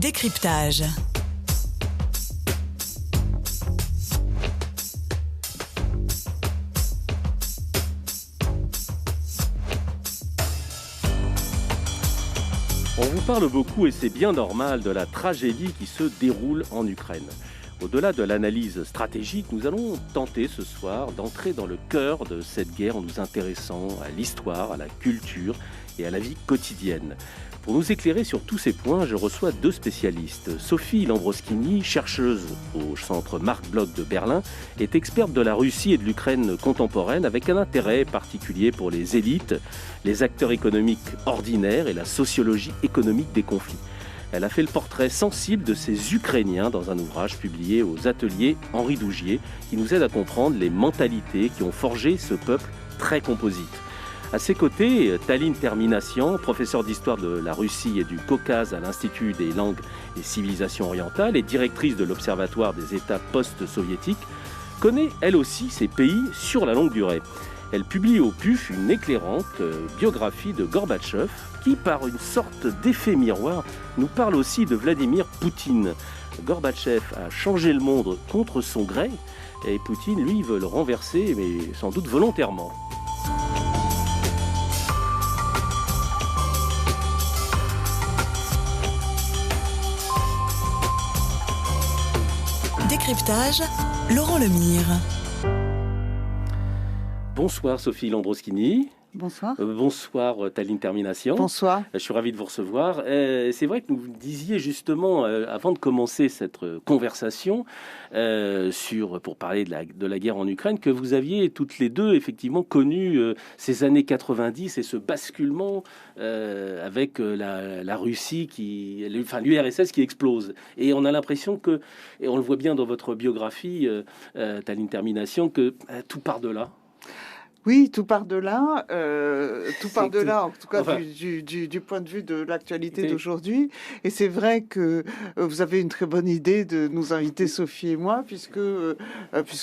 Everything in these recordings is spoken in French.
Décryptage. On vous parle beaucoup, et c'est bien normal, de la tragédie qui se déroule en Ukraine. Au-delà de l'analyse stratégique, nous allons tenter ce soir d'entrer dans le cœur de cette guerre en nous intéressant à l'histoire, à la culture et à la vie quotidienne. Pour nous éclairer sur tous ces points, je reçois deux spécialistes. Sophie Lambroschini, chercheuse au centre Marc Bloch de Berlin, est experte de la Russie et de l'Ukraine contemporaine avec un intérêt particulier pour les élites, les acteurs économiques ordinaires et la sociologie économique des conflits. Elle a fait le portrait sensible de ces Ukrainiens dans un ouvrage publié aux ateliers Henri Dougier qui nous aide à comprendre les mentalités qui ont forgé ce peuple très composite. À ses côtés, Taline Terminassian, professeure d'histoire de la Russie et du Caucase à l'Institut des langues et civilisations orientales et directrice de l'Observatoire des États post-soviétiques, connaît elle aussi ces pays sur la longue durée. Elle publie au PUF une éclairante biographie de Gorbatchev qui, par une sorte d'effet miroir, nous parle aussi de Vladimir Poutine. Gorbatchev a changé le monde contre son gré et Poutine, lui, veut le renverser, mais sans doute volontairement. Décryptage, Laurent Lemire. Bonsoir Sophie Lambroschini. Bonsoir. Bonsoir Taline Terminassian. Bonsoir. Je suis ravi de vous recevoir. C'est vrai que vous disiez justement, avant de commencer cette conversation, pour parler de la guerre en Ukraine, que vous aviez toutes les deux effectivement connu ces années 90 et ce basculement avec la Russie, l'URSS qui explose. Et on a l'impression que, et on le voit bien dans votre biographie, Taline Terminassian, que tout part de là. Oui, tout part de là. En tout cas du point de vue de l'actualité d'aujourd'hui. Et c'est vrai que vous avez une très bonne idée de nous inviter, Sophie et moi, puisque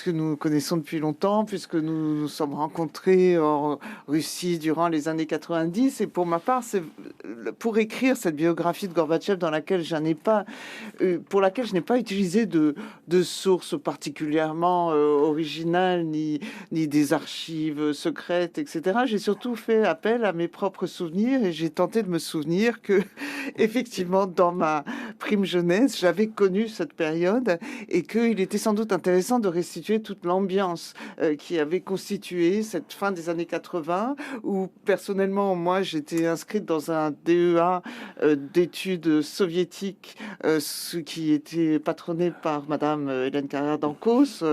nous connaissons depuis longtemps, puisque nous nous sommes rencontrés en Russie durant les années 90. Et pour ma part, c'est pour écrire cette biographie de Gorbatchev pour laquelle je n'ai pas utilisé de sources particulièrement originales, ni des archives secrètes, etc. J'ai surtout fait appel à mes propres souvenirs et j'ai tenté de me souvenir que, effectivement, dans ma prime jeunesse, j'avais connu cette période et qu'il était sans doute intéressant de restituer toute l'ambiance qui avait constitué cette fin des années 80 où, personnellement, moi, j'étais inscrite dans un DEA d'études soviétiques, ce qui était patronné par Madame Hélène Carrère d'Ancos,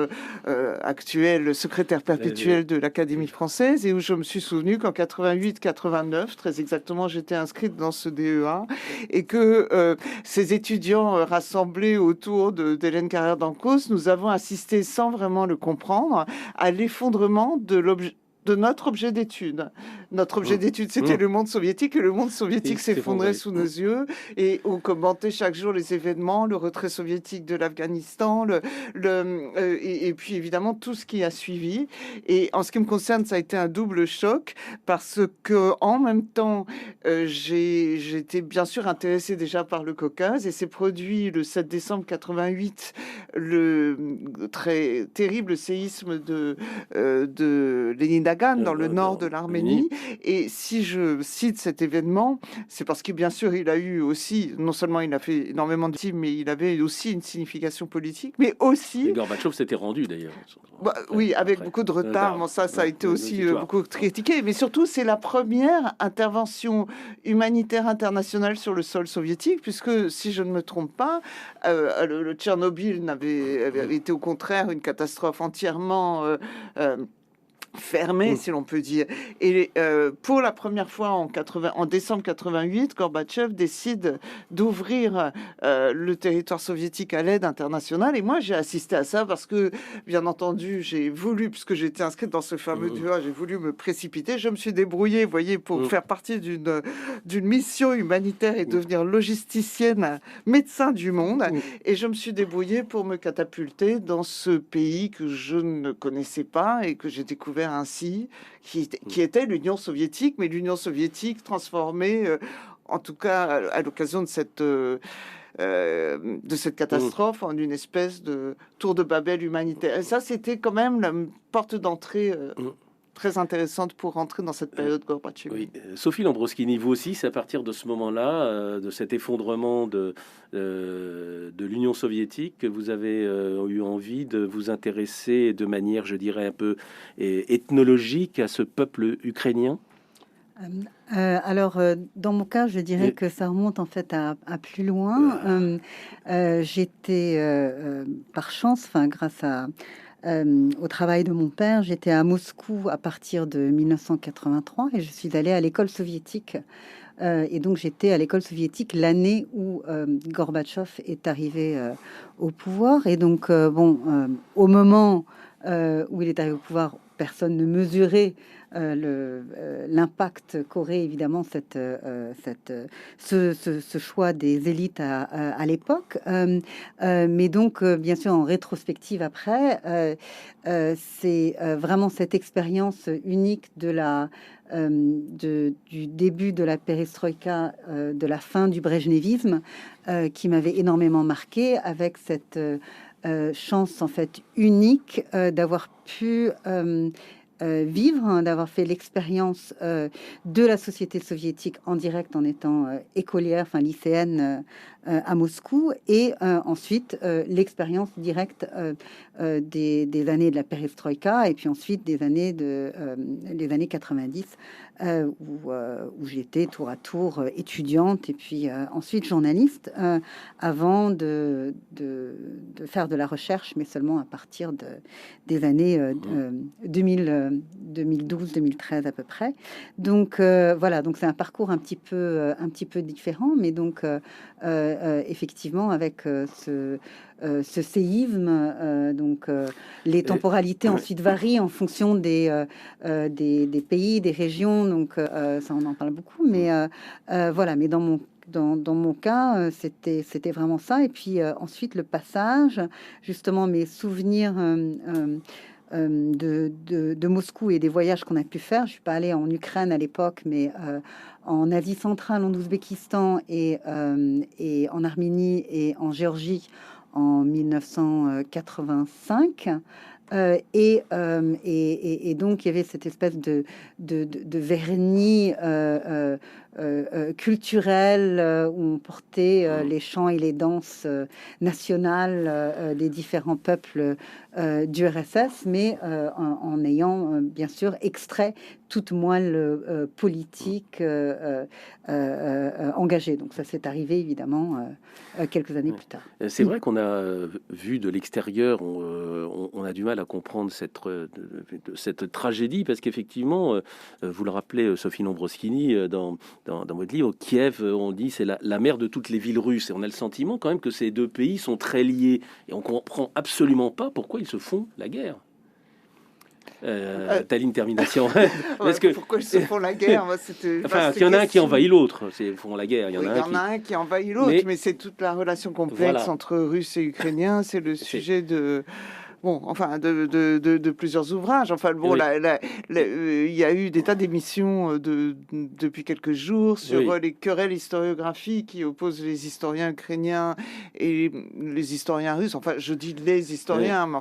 actuelle secrétaire perpétuelle de l'Académie française, et où je me suis souvenu qu'en 88-89, très exactement, j'étais inscrite dans ce DEA, et que ces étudiants rassemblés autour d'Hélène Carrère d'Ancos, nous avons assisté, sans vraiment le comprendre, à l'effondrement de notre objet d'étude. Notre objet d'étude, c'était le monde soviétique, et le monde soviétique s'effondrait sous nos yeux, et on commentait chaque jour les événements, le retrait soviétique de l'Afghanistan, et puis évidemment tout ce qui a suivi. Et en ce qui me concerne, ça a été un double choc, parce que en même temps, j'étais bien sûr intéressée déjà par le Caucase, et s'est produit le 7 décembre 88 le très terrible séisme de Léningrad, dans le nord de l'Arménie. Et si je cite cet événement, c'est parce que bien sûr il a eu aussi, non seulement il a fait énormément de victimes, mais il avait aussi une signification politique, mais aussi... Et Gorbatchev s'était rendu d'ailleurs. Oui, avec beaucoup de retard, mais ça a été aussi beaucoup critiqué. Mais surtout, c'est la première intervention humanitaire internationale sur le sol soviétique, puisque, si je ne me trompe pas, le Tchernobyl avait été au contraire une catastrophe entièrement... fermé, si l'on peut dire. Et pour la première fois en décembre 88, Gorbatchev décide d'ouvrir le territoire soviétique à l'aide internationale. Et moi, j'ai assisté à ça parce que, bien entendu, j'ai voulu, puisque j'étais inscrite dans ce fameux DEA, j'ai voulu me précipiter. Je me suis débrouillée, vous voyez, pour faire partie d'une mission humanitaire et devenir logisticienne, médecin du monde. Et je me suis débrouillée pour me catapulter dans ce pays que je ne connaissais pas et que j'ai découvert ainsi, qui était l'Union soviétique, mais l'Union soviétique transformée, en tout cas à l'occasion de cette de cette catastrophe en une espèce de tour de Babel humanitaire. Et ça, c'était quand même la porte d'entrée très intéressante pour rentrer dans cette période Gorbatchev. Oui. Sophie Lambroschini, vous aussi, c'est à partir de ce moment-là, de cet effondrement de l'Union soviétique, que vous avez eu envie de vous intéresser de manière, je dirais, un peu ethnologique à ce peuple ukrainien. Alors, dans mon cas, je dirais que ça remonte en fait à plus loin. J'étais, par chance, grâce au travail de mon père, j'étais à Moscou à partir de 1983 et je suis allée à l'école soviétique. Et donc, j'étais à l'école soviétique l'année où Gorbatchev est arrivé au pouvoir. Et donc, au moment où il est arrivé au pouvoir, personne ne mesurait l'impact qu'aurait évidemment ce choix des élites à l'époque. Mais donc, bien sûr, en rétrospective après, c'est vraiment cette expérience unique du début de la perestroïka, de la fin du brejnevisme, qui m'avait énormément marqué, avec cette chance en fait unique d'avoir pu vivre, d'avoir fait l'expérience de la société soviétique en direct en étant écolière, lycéenne à Moscou, et ensuite l'expérience directe des années de la perestroïka, et puis ensuite des années les années 90 où j'étais tour à tour étudiante et puis ensuite journaliste, avant de faire de la recherche, mais seulement à partir des années 2012-2013 à peu près. Donc voilà, donc c'est un parcours un petit peu différent, mais donc effectivement avec ce séisme, les temporalités ensuite varient en fonction des pays, des régions, donc ça on en parle beaucoup, mais voilà, mais dans mon cas, c'était vraiment ça. Et puis ensuite le passage, justement mes souvenirs de Moscou et des voyages qu'on a pu faire. Je suis pas allée en Ukraine à l'époque, mais en Asie centrale, en Ouzbékistan et en Arménie et en Géorgie en 1985. Et donc il y avait cette espèce de vernis culturel où on portait les chants et les danses nationales des différents peuples du RSS, mais en ayant bien sûr extrait toute moelle politique engagée. Donc ça s'est arrivé évidemment quelques années plus tard. C'est vrai qu'on a vu de l'extérieur, on a du mal à comprendre cette tragédie, parce qu'effectivement, vous le rappelez, Sophie Lambroschini, dans votre livre, Kiev, on dit c'est la mère de toutes les villes russes, et on a le sentiment quand même que ces deux pays sont très liés, et on comprend absolument pas pourquoi ils se font la guerre. Taline Termination. Pourquoi ils se font la guerre? Il y en a un qui envahit l'autre. Ils font la guerre. Il y en a un qui envahit l'autre, mais c'est toute la relation complexe entre Russes et Ukrainiens. C'est le sujet de plusieurs ouvrages. Il y a eu des tas d'émissions depuis quelques jours sur les querelles historiographiques qui opposent les historiens ukrainiens et les historiens russes. Enfin, je dis les historiens, mais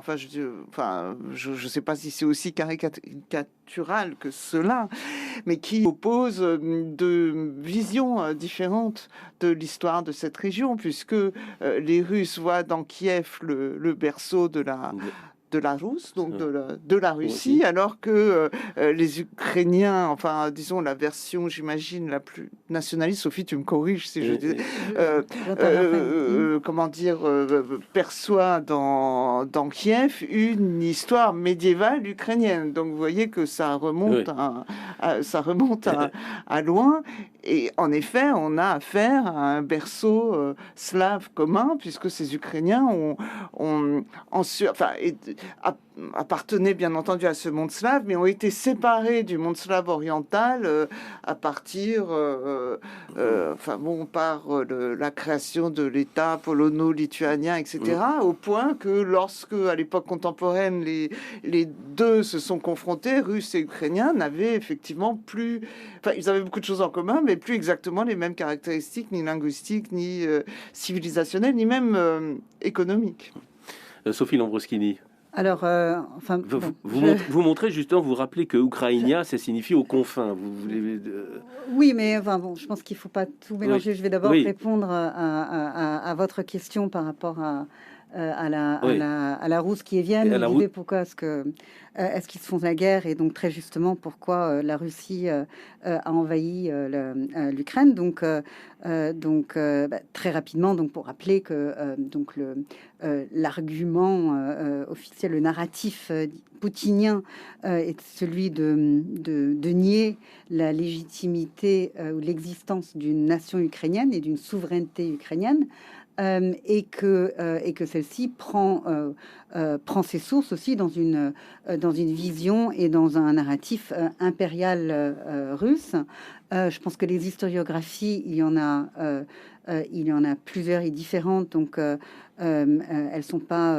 je sais pas si c'est aussi caricatural que cela, mais qui opposent de visions différentes de l'histoire de cette région, puisque les Russes voient dans Kiev le berceau de la Russe, donc de la Russie, alors que les Ukrainiens, disons la version, j'imagine, la plus nationaliste, Sophie, tu me corriges si je dis, perçoit dans Kiev une histoire médiévale ukrainienne. Donc vous voyez que ça remonte à loin. Et en effet, on a affaire à un berceau slave commun, puisque ces Ukrainiens appartenaient bien entendu à ce monde slave, mais ont été séparés du monde slave oriental à partir, par la création de l'État polono-lituanien, etc. Au point que lorsque, à l'époque contemporaine, les deux se sont confrontés, Russes et Ukrainiens, n'avaient effectivement plus... Enfin, ils avaient beaucoup de choses en commun, mais plus exactement les mêmes caractéristiques, ni linguistiques, ni civilisationnelles, ni même économiques. Sophie Lambroschini. Alors, vous montrez justement, vous rappelez que Ukrainia, ça signifie aux confins. Oui, mais je pense qu'il ne faut pas tout mélanger. Oui. Je vais d'abord répondre à votre question par rapport à la Rousse qui est vienne. Vous disiez pourquoi est-ce qu'ils se font la guerre, et donc très justement pourquoi la Russie a envahi l'Ukraine. Donc très rapidement, donc pour rappeler que l'argument officiel, le narratif poutinien est celui de nier la légitimité ou l'existence d'une nation ukrainienne et d'une souveraineté ukrainienne. Et que celle-ci prend ses sources aussi dans une vision et dans un narratif impérial russe. Je pense que les historiographies, il y en a plusieurs et différentes, donc elles sont pas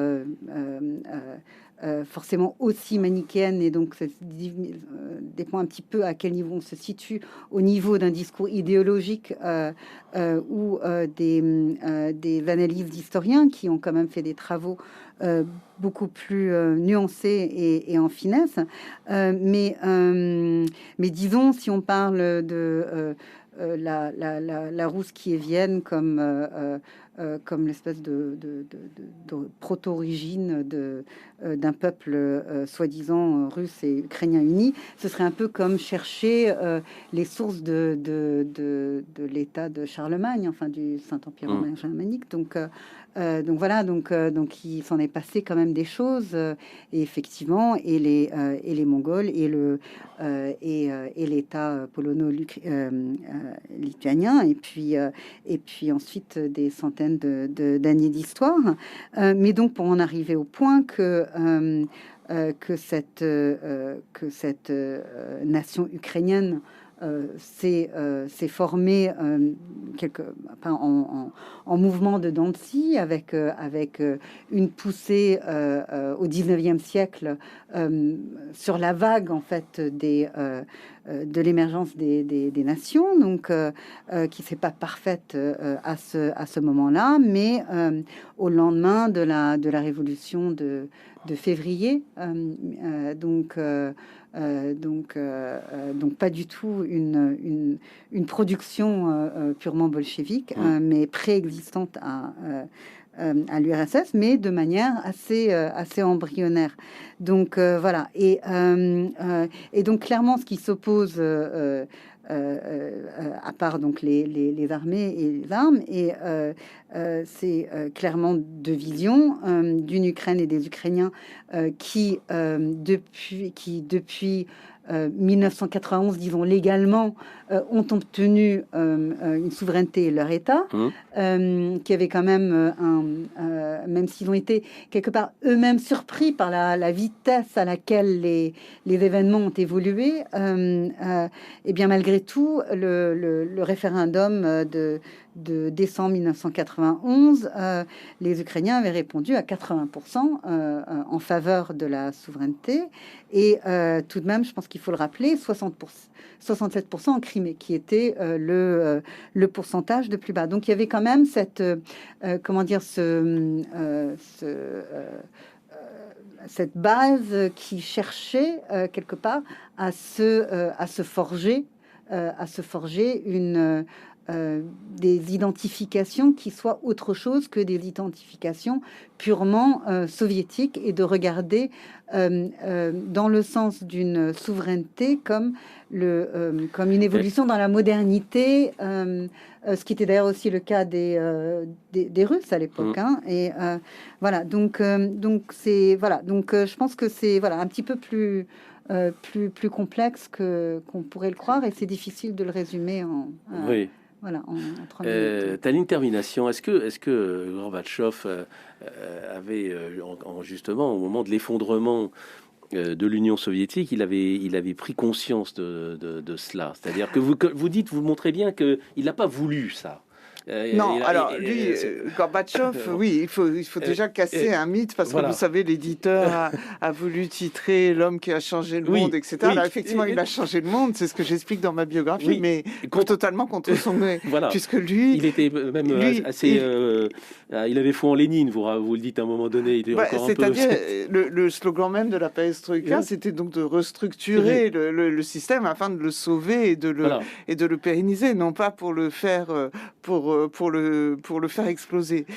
forcément aussi manichéenne, et donc ça dépend un petit peu à quel niveau on se situe au niveau d'un discours idéologique ou des analyses d'historiens qui ont quand même fait des travaux beaucoup plus nuancés et en finesse, mais disons, si on parle de la Rousse qui est vienne comme l'espèce de proto-origine d'un peuple soi-disant russe et ukrainien uni, ce serait un peu comme chercher les sources de l'état de Charlemagne, enfin du Saint-Empire romain germanique. Donc voilà, donc il s'en est passé quand même des choses, et effectivement, et les Mongols et l'État polono-lituanien, et puis ensuite des centaines d'années d'histoire. Mais donc pour en arriver au point que cette nation ukrainienne s'est formée en mouvement de dents de scie, avec une poussée au 19e siècle sur la vague en fait de l'émergence des nations, donc qui s'est pas parfaite à ce moment-là, mais au lendemain de la révolution de février, donc pas du tout une production purement bolchevique, mais préexistante à l'URSS, mais de manière assez embryonnaire. Donc voilà, et donc clairement, ce qui s'oppose à part donc les armées et les armes, et c'est clairement deux visions d'une Ukraine et des Ukrainiens qui depuis 1991, disons légalement, ont obtenu une souveraineté et leur État, qui avait quand même, même s'ils ont été quelque part eux-mêmes surpris par la vitesse à laquelle les événements ont évolué, et bien malgré tout, le référendum de décembre 1991, les Ukrainiens avaient répondu à 80% en faveur de la souveraineté, et tout de même, je pense qu'il faut le rappeler, 67% en Crimée, qui était le pourcentage de plus bas. Donc il y avait quand même cette cette base qui cherchait quelque part à se forger des identifications qui soient autre chose que des identifications purement soviétiques, et de regarder dans le sens d'une souveraineté comme une évolution dans la modernité, ce qui était d'ailleurs aussi le cas des Russes à l'époque, hein, et voilà, donc je pense que c'est un petit peu plus complexe qu'on pourrait le croire, et c'est difficile de le résumer en voilà, en 3 minutes. Taline, termination. Est-ce que Gorbatchev avait, justement, au moment de l'effondrement de l'Union soviétique, il avait pris conscience de cela? C'est-à-dire que vous dites, vous montrez bien qu'il n'a pas voulu ça. Non, alors lui, Gorbatchev, oui, il faut déjà casser un mythe, parce que vous savez, l'éditeur a voulu titrer L'homme qui a changé le monde, etc. Alors effectivement, il a changé le monde, c'est ce que j'explique dans ma biographie, mais totalement contre son gré. Voilà. Puisque lui... Il était même assez... il avait foi en Lénine, vous le dites à un moment donné. C'est-à-dire, le slogan même de la perestroïka, c'était donc de restructurer le système afin de le sauver et de le pérenniser, non pas pour le faire... pour le faire exploser.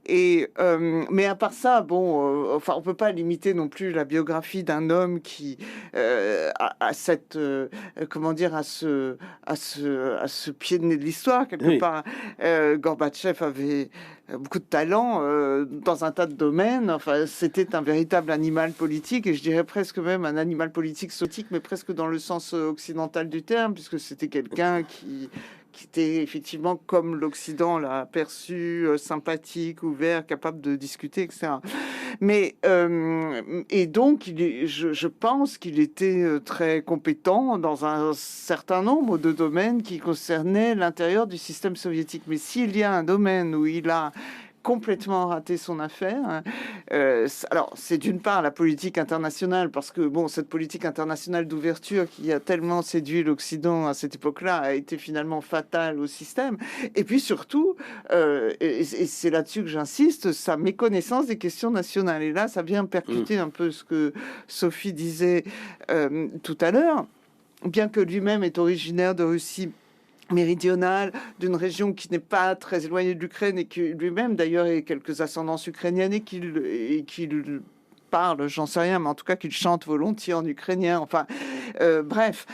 Mais à part ça, enfin, on peut pas limiter non plus la biographie d'un homme qui a cette, comment dire, à ce pied de nez de l'histoire quelque part. Gorbatchev avait beaucoup de talent dans un tas de domaines. Enfin, c'était un véritable animal politique, et je dirais presque même un animal politique soviétique, mais presque dans le sens occidental du terme, puisque c'était quelqu'un qui était effectivement, comme l'Occident l'a perçu, sympathique, ouvert, capable de discuter, etc. Mais et donc, je pense qu'il était très compétent dans un certain nombre de domaines qui concernaient l'intérieur du système soviétique. Mais s'il y a un domaine où il a complètement raté son affaire. Alors, c'est d'une part la politique internationale, parce que cette politique internationale d'ouverture qui a tellement séduit l'Occident à cette époque-là a été finalement fatale au système. Et puis surtout, et c'est là-dessus que j'insiste, sa méconnaissance des questions nationales. Et là, ça vient percuter un peu ce que Sophie disait tout à l'heure. Bien que lui-même est originaire de Russie méridionale, d'une région qui n'est pas très éloignée de l'Ukraine, et qui lui-même d'ailleurs ait quelques ascendances ukrainiennes, et qu'il parle, j'en sais rien, mais en tout cas qu'il chante volontiers en ukrainien, enfin bref.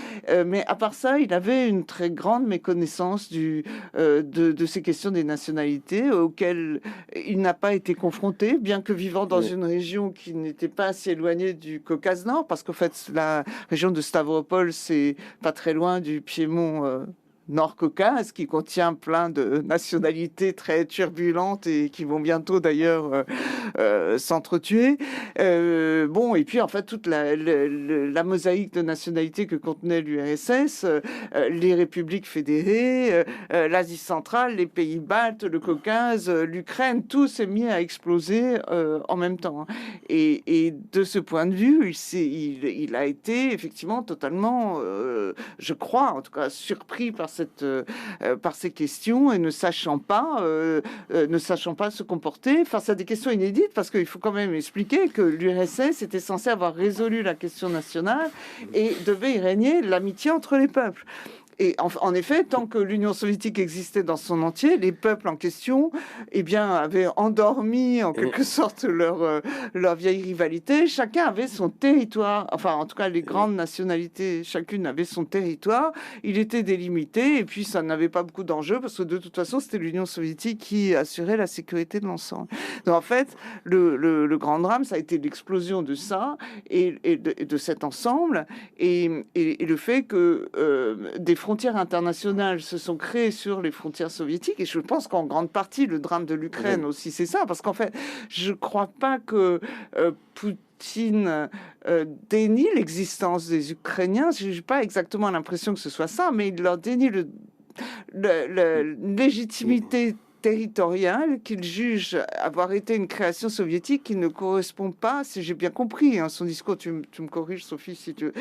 Mais à part ça, il avait une très grande méconnaissance de ces questions des nationalités auxquelles il n'a pas été confronté, bien que vivant dans une région qui n'était pas si éloignée du Caucase Nord, parce qu'en fait la région de Stavropol, c'est pas très loin du Piémont Nord-Caucase, qui contient plein de nationalités très turbulentes et qui vont bientôt d'ailleurs s'entretuer. Et puis en fait toute la mosaïque de nationalités que contenait l'URSS, les républiques fédérées, l'Asie centrale, les pays baltes, le Caucase, l'Ukraine, tout s'est mis à exploser en même temps. Et de ce point de vue, il a été effectivement totalement, je crois en tout cas, surpris par ces questions, et ne sachant pas se comporter face à des questions inédites, parce qu'il faut quand même expliquer que l'URSS était censé avoir résolu la question nationale et devait y régner l'amitié entre les peuples. Et en effet, tant que l'Union soviétique existait dans son entier, les peuples en question, avaient endormi en quelque sorte leur vieille rivalité. Chacun avait son territoire. Enfin, en tout cas, les grandes nationalités, chacune avait son territoire. Il était délimité, et puis ça n'avait pas beaucoup d'enjeux, parce que de toute façon, c'était l'Union soviétique qui assurait la sécurité de l'ensemble. Donc, en fait, le grand drame, ça a été l'explosion de ça et de cet ensemble, et le fait que des frontières internationales se sont créées sur les frontières soviétiques. Et je pense qu'en grande partie, le drame de l'Ukraine aussi, c'est ça. Parce qu'en fait, je ne crois pas que Poutine dénie l'existence des Ukrainiens. Je n'ai pas exactement l'impression que ce soit ça, mais il leur dénie la légitimité territoriale qu'il juge avoir été une création soviétique qui ne correspond pas, si j'ai bien compris son discours, tu me corriges Sophie si tu veux,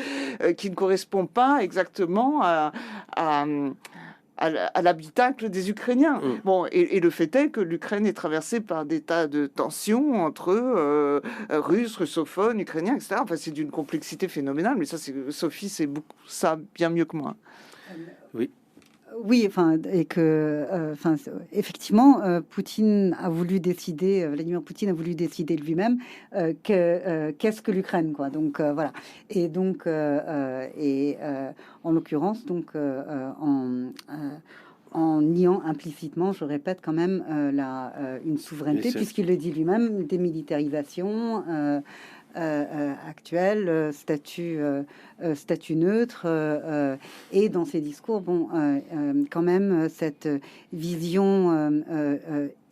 qui ne correspond pas exactement à l'habitacle des Ukrainiens. Et le fait est que l'Ukraine est traversée par des tas de tensions entre Russes, russophones, Ukrainiens, etc. Enfin, c'est d'une complexité phénoménale, mais ça, Sophie, c'est ça bien mieux que moi. Oui. Oui, effectivement, Poutine a voulu décider, Vladimir Poutine a voulu décider lui-même qu'est-ce que l'Ukraine, quoi. Donc voilà. Et donc, en l'occurrence, donc en niant implicitement, je répète quand même, une souveraineté, puisqu'il le dit lui-même, démilitarisation. actuel, statut neutre, et dans ses discours, quand même cette vision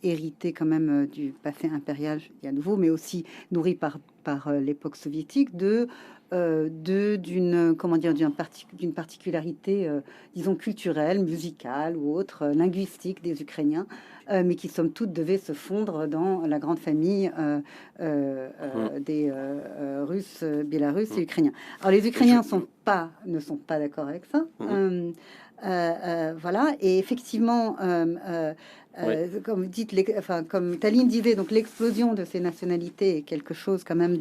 héritée quand même du passé impérial, je dis à nouveau, mais aussi nourrie par l'époque soviétique, d'une particularité, disons, culturelle, musicale ou autre, linguistique des Ukrainiens, mais qui, somme toute, devait se fondre dans la grande famille des Russes, Bélarusses et Ukrainiens. Alors, les Ukrainiens ne sont pas d'accord avec ça. Voilà, et effectivement, comme vous dites, comme Taline disait, donc l'explosion de ces nationalités est quelque chose quand même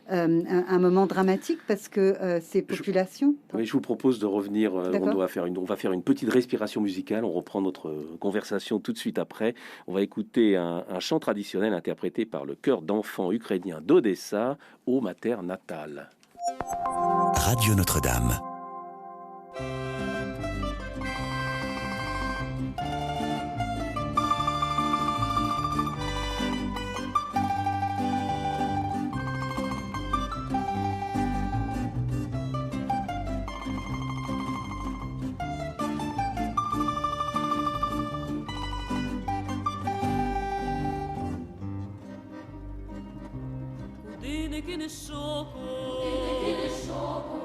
un moment dramatique parce que ces populations. Oui, je vous propose de revenir. On va faire une petite respiration musicale. On reprend notre conversation tout de suite après. On va écouter un chant traditionnel interprété par le chœur d'enfants ukrainiens d'Odessa, Ô Mater Natal. Radio Notre-Dame.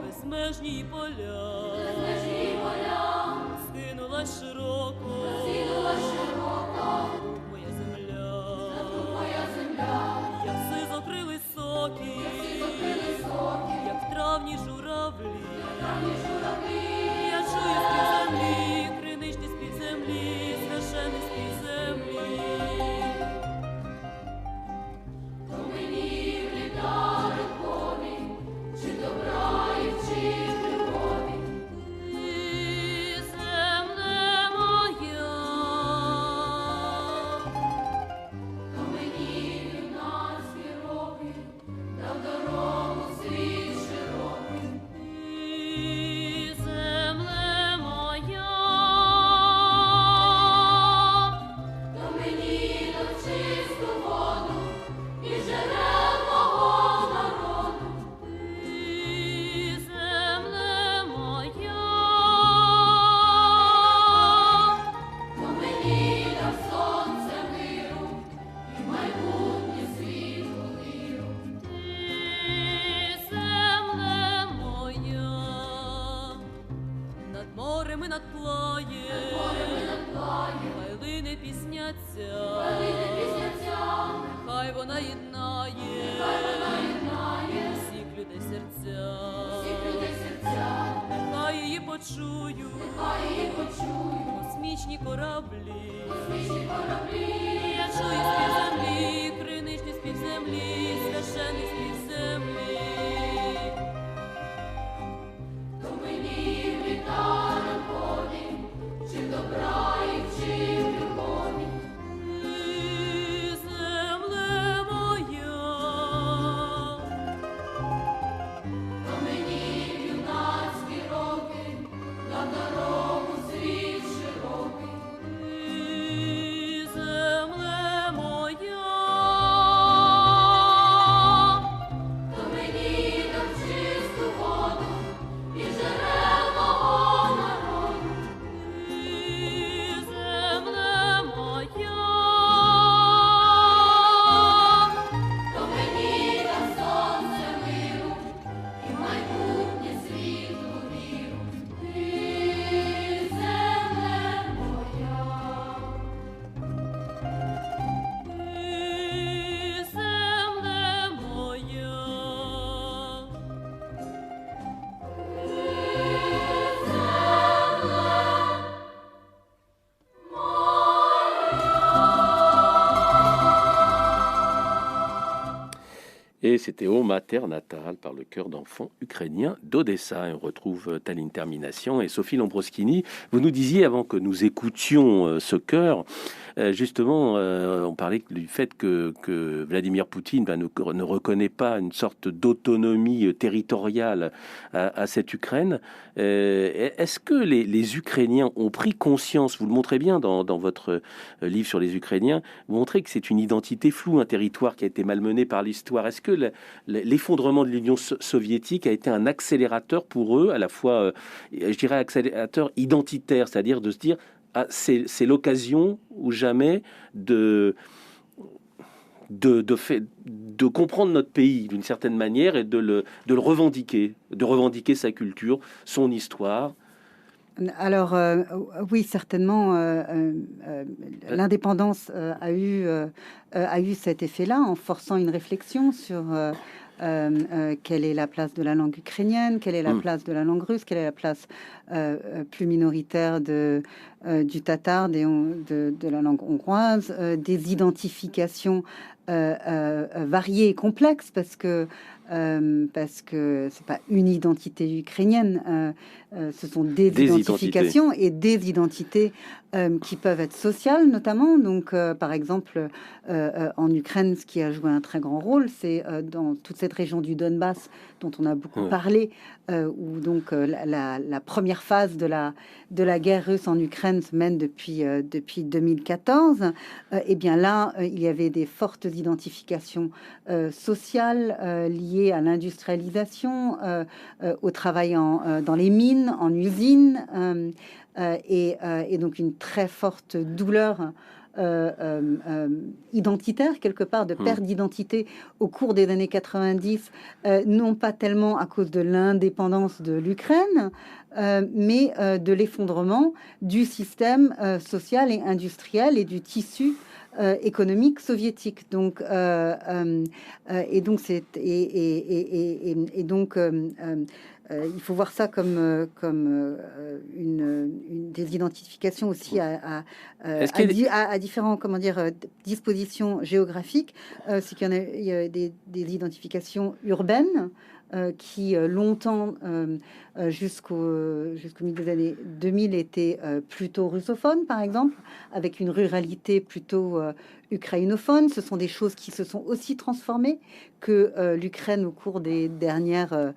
Безмежні поля, скинула широко, моя земля, як сизокрили соки, як в травні журавлі, я чую з-під землі, криничний з-під землі, священий з-під землі. Хай вона єднає всіх людей серця, нехай її почують космічні кораблі. Я чую з-під землі, криничний з-під землі, священий з-під землі. То мені в літа ранкові, чим добра і чим любові. Et c'était Ô Mater Natal par le chœur d'enfants ukrainiens d'Odessa. Et on retrouve Taline Termination et Sophie Lombroschini. Vous nous disiez avant que nous écoutions ce chœur, justement, on parlait du fait que Vladimir Poutine ne reconnaît pas une sorte d'autonomie territoriale à cette Ukraine. Est-ce que les Ukrainiens ont pris conscience, vous le montrez bien dans votre livre sur les Ukrainiens, vous montrez que c'est une identité floue, un territoire qui a été malmené par l'histoire. Est-ce que l'effondrement de l'Union soviétique a été un accélérateur pour eux, à la fois, je dirais, accélérateur identitaire, c'est-à-dire de se dire, ah, c'est l'occasion ou jamais de comprendre notre pays d'une certaine manière et de le revendiquer sa culture, son histoire. Alors, oui, certainement, l'indépendance a eu cet effet-là en forçant une réflexion sur quelle est la place de la langue ukrainienne, quelle est la place de la langue russe, quelle est la place plus minoritaire du tatar, de la langue hongroise, des identifications variées et complexes parce que c'est pas une identité ukrainienne, ce sont des identifications et des identités qui peuvent être sociales notamment. Donc, par exemple, en Ukraine, ce qui a joué un très grand rôle, c'est dans toute cette région du Donbass dont on a beaucoup parlé, où donc la première phase de la guerre russe en Ukraine se mène depuis 2014. Et bien là, il y avait des fortes identifications sociales liées à l'industrialisation, au travail dans les mines, en usines, et donc une très forte douleur identitaire, quelque part, de perte d'identité au cours des années 90, non pas tellement à cause de l'indépendance de l'Ukraine, mais de l'effondrement du système social et industriel et du tissu économique soviétique. Donc, et donc il faut voir ça comme des identifications aussi à différents, comment dire, dispositions géographiques. C'est qu'il y a des identifications urbaines qui longtemps, jusqu'au milieu des années 2000, étaient plutôt russophones, par exemple, avec une ruralité plutôt ukrainophone. Ce sont des choses qui se sont aussi transformées, que l'Ukraine, au cours des dernières,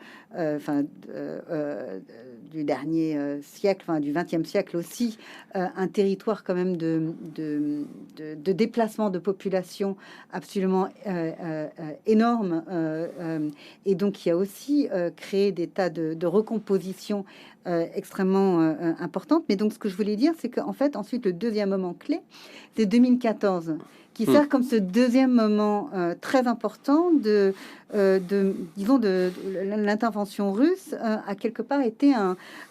du dernier siècle, du XXe siècle aussi, un territoire quand même de déplacement de population absolument énorme, et donc il y a aussi créé des tas de recomposition extrêmement importantes. Mais donc ce que je voulais dire, c'est qu'en fait ensuite le deuxième moment clé, c'est 2014, qui sert comme ce deuxième moment très important de l'intervention russe, a quelque part été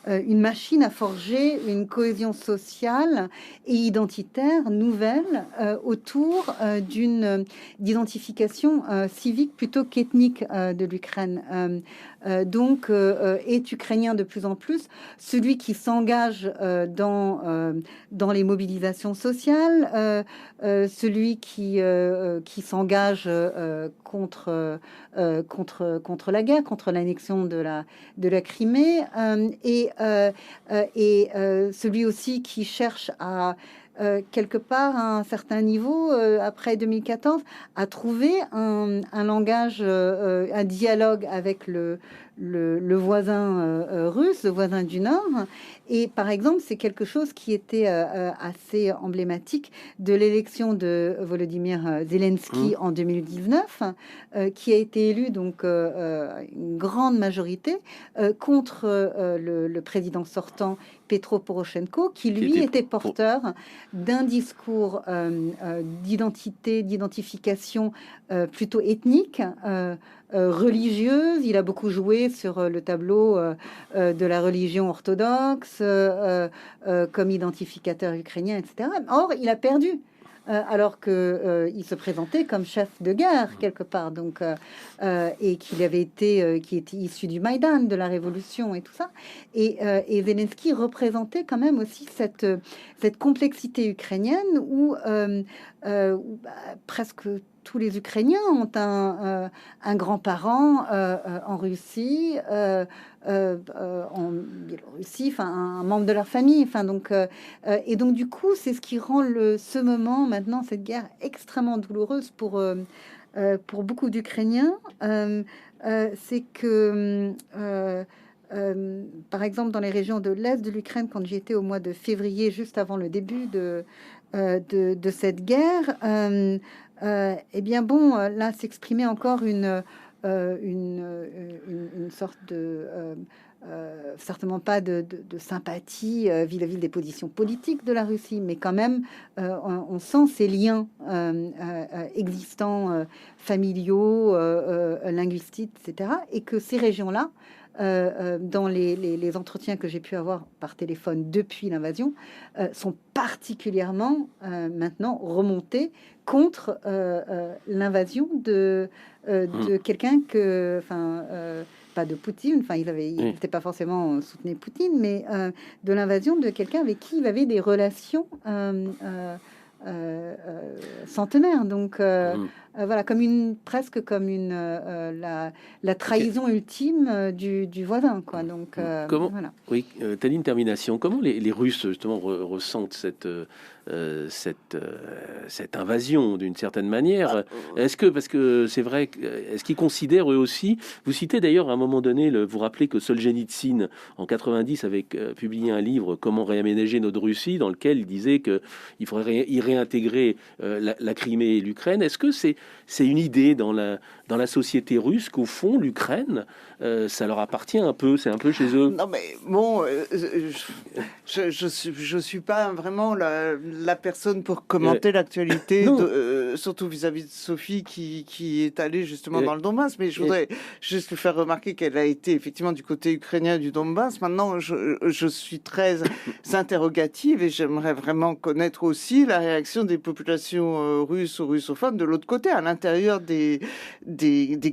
une machine à forger une cohésion sociale et identitaire nouvelle autour d'une d'identification civique plutôt qu'ethnique de l'Ukraine. Donc, est ukrainien de plus en plus celui qui s'engage dans les mobilisations sociales, celui qui s'engage contre la guerre, contre l'annexion de la Crimée, et celui aussi qui cherche à quelque part à un certain niveau, après 2014, à trouver un langage, un dialogue avec le voisin russe, le voisin du Nord. Et par exemple, c'est quelque chose qui était assez emblématique de l'élection de Volodymyr Zelensky en 2019, qui a été élu donc une grande majorité contre le président sortant Petro Poroshenko, qui lui était porteur d'un discours d'identification plutôt ethnique, religieuse. Il a beaucoup joué sur le tableau de la religion orthodoxe comme identificateur ukrainien, etc. Or, il a perdu. Alors que il se présentait comme chef de guerre quelque part, donc et qu'il avait été, qui était issu du Maïdan, de la révolution et tout ça, et Zelensky représentait quand même aussi cette complexité ukrainienne où presque tous les Ukrainiens ont un grand-parent en Russie, en Biélorussie, enfin un membre de leur famille, enfin donc et donc du coup c'est ce qui rend ce moment maintenant, cette guerre, extrêmement douloureuse pour beaucoup d'Ukrainiens. C'est que par exemple dans les régions de l'est de l'Ukraine, quand j'y étais au mois de février, juste avant le début de cette guerre, eh bien bon, là s'exprimait encore une sorte de certainement pas de sympathie vis-à-vis des positions politiques de la Russie, mais quand même, on sent ces liens existants, familiaux, linguistiques, etc. Et que ces régions-là, dans les entretiens que j'ai pu avoir par téléphone depuis l'invasion, sont particulièrement maintenant remontés contre l'invasion de quelqu'un que... pas de Poutine, il n'était pas forcément soutenu Poutine, mais de l'invasion de quelqu'un avec qui il avait des relations centenaires. Donc voilà, presque comme la trahison ultime du voisin, quoi. Donc comment, voilà. oui, Taline, termination. Comment les Russes justement ressentent cette invasion d'une certaine manière? Est-ce que, parce que c'est vrai, est-ce qu'ils considèrent eux aussi? Vous citez d'ailleurs à un moment donné, vous rappelez que Solzhenitsyn en 90 avait publié un livre Comment réaménager notre Russie, dans lequel il disait que il faudrait y réintégrer la Crimée et l'Ukraine. Est-ce que c'est une idée dans la société russe qu'au fond l'Ukraine ça leur appartient un peu, c'est un peu chez eux? Non, mais bon, je suis pas vraiment la personne pour commenter l'actualité, surtout vis-à-vis de Sophie qui est allée justement dans le Donbass. Mais je voudrais juste lui faire remarquer qu'elle a été effectivement du côté ukrainien du Donbass. Maintenant, je suis très interrogative et j'aimerais vraiment connaître aussi la réaction des populations russes ou russophones de l'autre côté, à l'intérieur des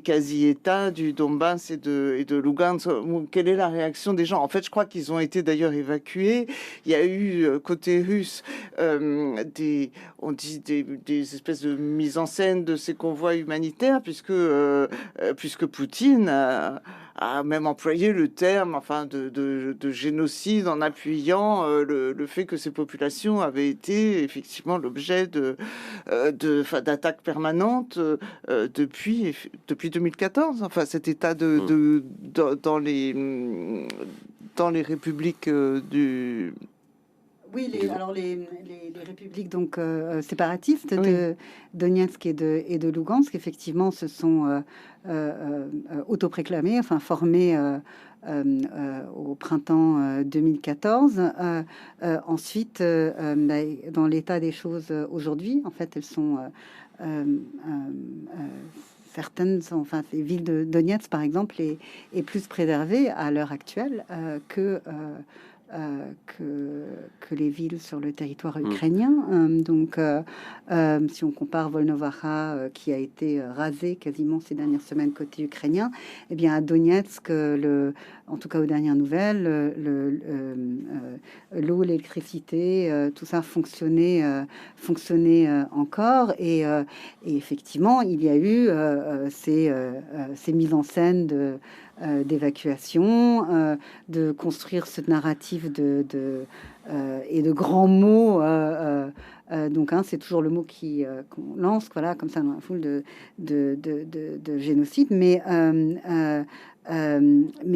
quasi-États du Donbass et de Lugansk. Quelle est la réaction des gens? En fait, je crois qu'ils ont été d'ailleurs évacués. Il y a eu côté russe des espèces de mise en scène de ces convois humanitaires, puisque Poutine a même employé le terme de génocide en appuyant le fait que ces populations avaient été effectivement l'objet d'attaques permanentes depuis 2014. Enfin, cet état dans les républiques du... Oui, les républiques donc séparatistes de Donetsk et de Lugansk, effectivement, se sont autoproclamées, formées au printemps 2014. Ensuite, dans l'état des choses aujourd'hui, en fait, elles sont certaines, les villes de Donetsk, par exemple, est plus préservée à l'heure actuelle que les villes sur le territoire ukrainien. Donc, si on compare Volnovakha, qui a été rasé quasiment ces dernières semaines côté ukrainien, eh bien à Donetsk, en tout cas aux dernières nouvelles, l'eau, l'électricité, tout ça fonctionnait encore. Et effectivement, il y a eu ces mises en scène d'évacuation, de construire ce narratif et de grands mots. Donc, c'est toujours le mot qu'on lance, voilà, comme ça dans la foule de génocide. Mais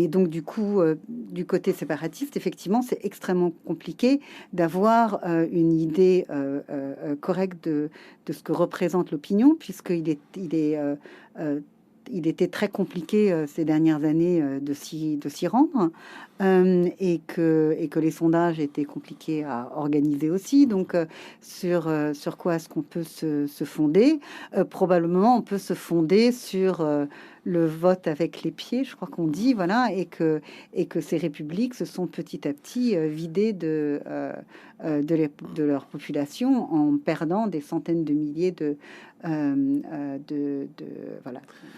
donc, du coup, du côté séparatiste, effectivement, c'est extrêmement compliqué d'avoir une idée correcte de ce que représente l'opinion, puisqu'il était très compliqué ces dernières années de s'y rendre, et que les sondages étaient compliqués à organiser aussi. Donc, sur quoi est-ce qu'on peut se fonder? Probablement, on peut se fonder sur le vote avec les pieds, je crois qu'on dit, voilà, et que ces républiques se sont petit à petit vidées de leur population en perdant des centaines de milliers de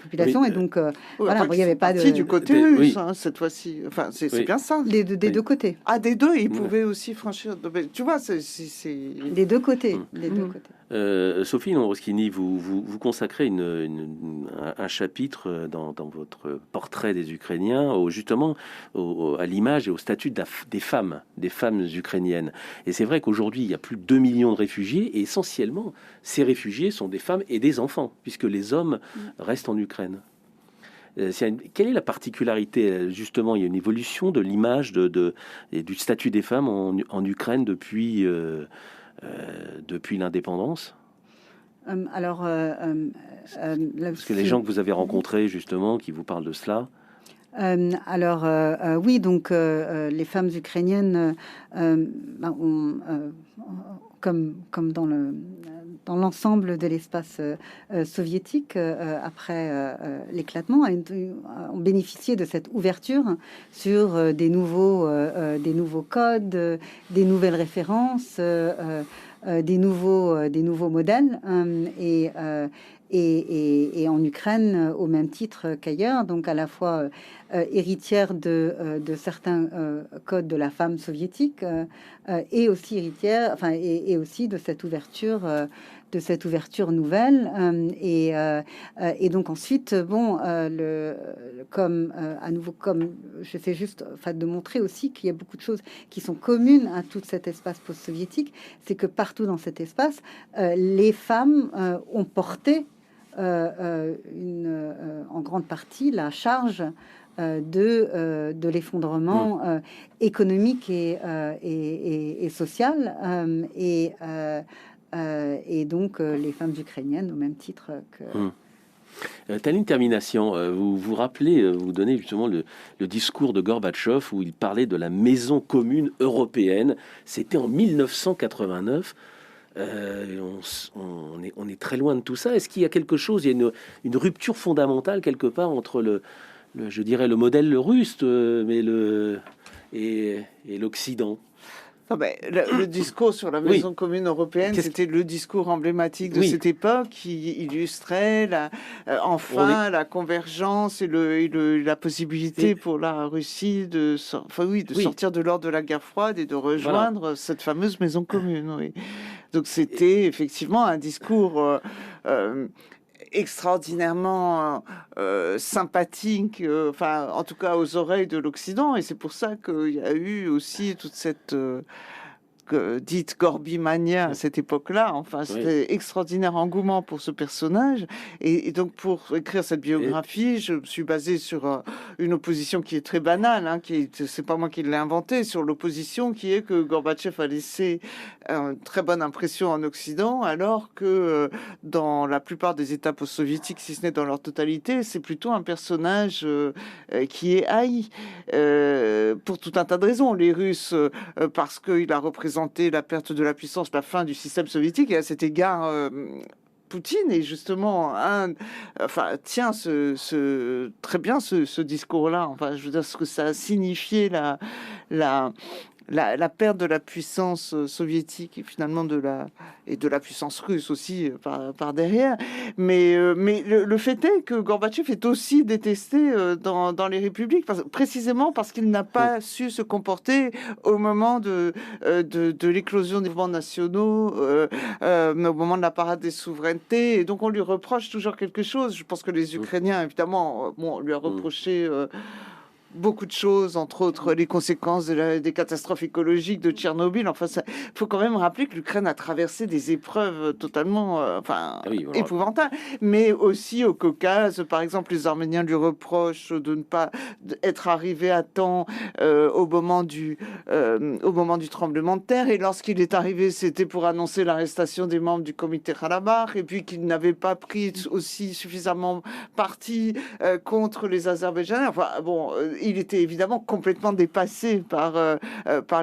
population. Et donc voilà, il n'y avait pas du côté russe cette fois-ci. Enfin, c'est bien ça. Des deux côtés. Ah, des deux, ils pouvaient aussi franchir. Tu vois, c'est des deux côtés. Les deux côtés. Sophie Lombroschini, vous consacrez un chapitre dans votre portrait des Ukrainiens justement à l'image et au statut des femmes ukrainiennes. Et c'est vrai qu'aujourd'hui, il y a plus de 2 millions de réfugiés, et essentiellement, ces réfugiés sont des femmes et des enfants, puisque les hommes restent en Ukraine. Quelle est la particularité? Justement, il y a une évolution de l'image et du statut des femmes en Ukraine depuis l'indépendance. Alors, Parce que les gens que vous avez rencontrés, justement, qui vous parlent de cela. Oui, donc les femmes ukrainiennes comme dans l'ensemble de l'espace soviétique après l'éclatement, ont bénéficié de cette ouverture sur des nouveaux codes, des nouvelles références, des nouveaux modèles, et en Ukraine au même titre qu'ailleurs, donc à la fois héritière de certains codes de la femme soviétique, et aussi héritière, et aussi de cette ouverture nouvelle, et donc ensuite, comme j'essaie juste de montrer aussi qu'il y a beaucoup de choses qui sont communes à tout cet espace post-soviétique, c'est que partout dans cet espace, les femmes ont porté en grande partie la charge de l'effondrement économique et social, et donc les femmes ukrainiennes au même titre que... Taline Termination, vous vous rappelez, vous donnez justement le discours de Gorbatchev où il parlait de la maison commune européenne. C'était en 1989. On est très loin de tout ça. Est-ce qu'il y a quelque chose, il y a une rupture fondamentale quelque part entre je dirais le modèle russe, et l'Occident? Le discours sur la maison commune européenne, c'était le discours emblématique de cette époque qui illustrait la convergence et la possibilité pour la Russie de sortir de l'ordre de la guerre froide et de rejoindre cette fameuse maison commune. Oui. Donc c'était effectivement un discours extraordinairement sympathique, en tout cas aux oreilles de l'Occident, et c'est pour ça qu'il y a eu aussi toute cette dite Gorbimania à cette époque-là. C'était extraordinaire engouement pour ce personnage, et donc pour écrire cette biographie, je me suis basée sur une opposition qui est très banale, c'est pas moi qui l'ai inventée, sur l'opposition qui est que Gorbatchev a laissé une très bonne impression en Occident, alors que dans la plupart des États post-soviétiques, si ce n'est dans leur totalité, c'est plutôt un personnage qui est haï pour tout un tas de raisons. Les Russes, parce qu'il a représenté la perte de la puissance, la fin du système soviétique, et à cet égard, Poutine est justement tient très bien ce discours-là. Je veux dire, ce que ça a signifié la perte de la puissance soviétique et finalement de la puissance russe aussi par derrière. Mais le fait est que Gorbatchev est aussi détesté dans les républiques, précisément parce qu'il n'a pas su se comporter au moment de l'éclosion des mouvements nationaux, au moment de la parade des souverainetés. Et donc on lui reproche toujours quelque chose. Je pense que les Ukrainiens, évidemment, lui a reproché beaucoup de choses, entre autres les conséquences des catastrophes écologiques de Tchernobyl. Il faut quand même rappeler que l'Ukraine a traversé des épreuves totalement épouvantables, mais aussi au Caucase. Par exemple, les Arméniens lui reprochent de ne pas être arrivé à temps au moment du tremblement de terre. Et lorsqu'il est arrivé, c'était pour annoncer l'arrestation des membres du comité Karabakh, et puis qu'il n'avait pas pris aussi suffisamment parti contre les Azerbaïdjanais. Il était évidemment complètement dépassé par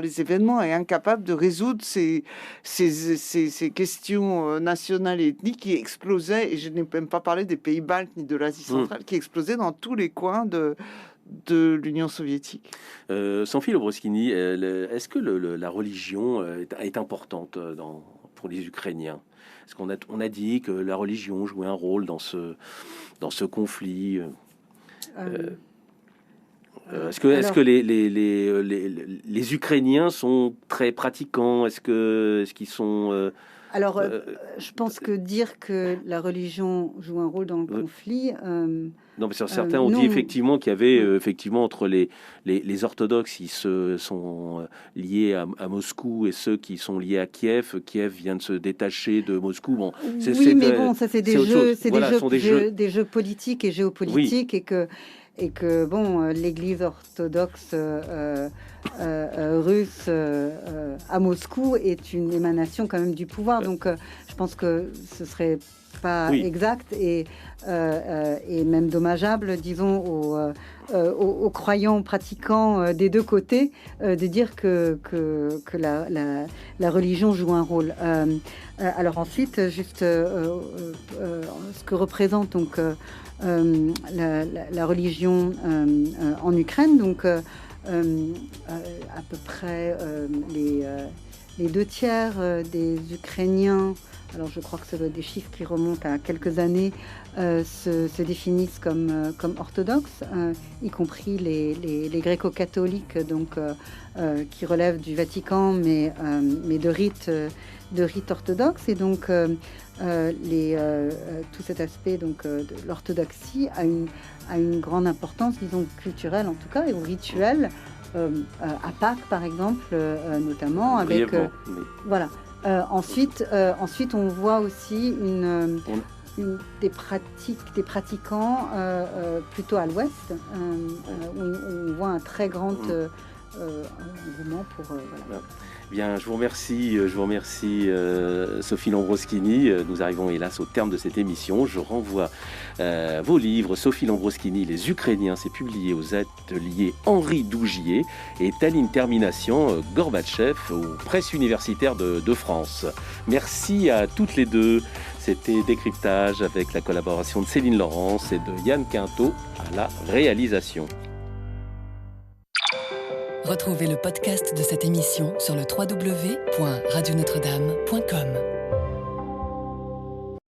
les événements et incapable de résoudre ces questions nationales et ethniques qui explosaient, et je n'ai même pas parlé des pays baltes ni de l'Asie centrale, qui explosaient dans tous les coins de l'Union soviétique. Sanfi Lobroskini, est-ce que la religion est importante pour les Ukrainiens? Est-ce qu'on a dit que la religion jouait un rôle dans ce conflit? Est-ce que les Ukrainiens sont très pratiquants? Est-ce qu'ils sont... je pense que dire que la religion joue un rôle dans le conflit... Non, mais certains ont dit effectivement qu'il y avait effectivement entre les orthodoxes qui sont liés à Moscou et ceux qui sont liés à Kiev. Kiev vient de se détacher de Moscou. Ça c'est des jeux politiques et géopolitiques, et que et que bon, l'Église orthodoxe russe à Moscou est une émanation quand même du pouvoir. Donc, je pense que ce serait pas exact et même dommageable, disons, aux croyants pratiquants des deux côtés de dire que la religion joue un rôle. Alors ensuite, juste ce que représente donc la religion en Ukraine, donc à peu près les 2/3 des Ukrainiens, alors je crois que ce sont des chiffres qui remontent à quelques années, se définissent comme orthodoxes, y compris les gréco-catholiques, donc qui relèvent du Vatican, mais de rite orthodoxe. Et donc tout cet aspect donc de l'orthodoxie a une grande importance, disons culturelle en tout cas, et au rituel. À Pâques, par exemple, notamment, avec voilà. Ensuite, on voit aussi des pratiquants plutôt à l'ouest, où on voit un très grand engouement pour voilà. Bien, je vous remercie Sophie Lambroschini. Nous arrivons hélas au terme de cette émission. Je renvoie vos livres, Sophie Lambroschini, Les Ukrainiens, c'est publié aux ateliers Henri Dougier, et Taline Termination, Gorbatchev, aux presses universitaires de France. Merci à toutes les deux. C'était Décryptage avec la collaboration de Céline Laurence et de Yann Quintot à la réalisation. Retrouvez le podcast de cette émission sur le www.radionotre-dame.com.